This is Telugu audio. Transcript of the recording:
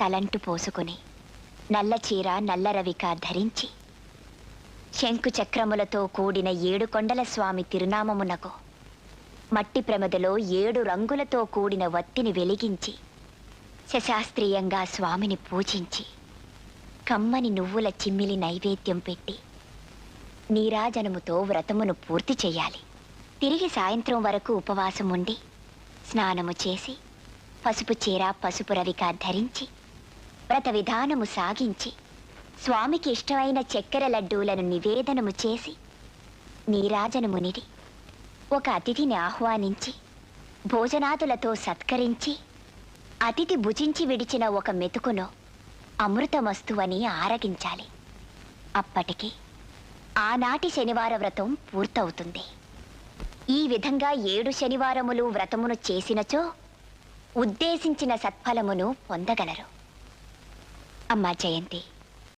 తలంటు పోసుకుని నల్ల చీర నల్ల రవిక ధరించి శంకు చక్రములతో కూడిన 7 కొండల స్వామి తిరునామమునకు మట్టి ప్రమదలో 7 రంగులతో కూడిన వత్తిని వెలిగించి శశాస్త్రీయంగా స్వామిని పూజించి కమ్మని నువ్వుల చిమ్మిలి నైవేద్యం పెట్టి నీరాజనముతో వ్రతమును పూర్తి చేయాలి. తిరిగి సాయంత్రం వరకు ఉపవాసం ఉండి స్నానము చేసి పసుపు చీర పసుపు రవిక ధరించి వ్రత విధానము సాగించి స్వామికి ఇష్టమైన చక్కెర లడ్డూలను నివేదనము చేసి నీరాజనమునిడి ఒక అతిథిని ఆహ్వానించి భోజనాదులతో సత్కరించి అతిథి భుజించి విడిచిన ఒక మెతుకును అమృతమస్తువని ఆరగించాలి. అప్పటికి ఆనాటి శనివార వ్రతం పూర్తవుతుంది. ఈ విధంగా 7 శనివారములు వ్రతమును చేసినచో ఉద్దేశించిన సత్ఫలమును పొందగలరు. అమ్మా జయంతి,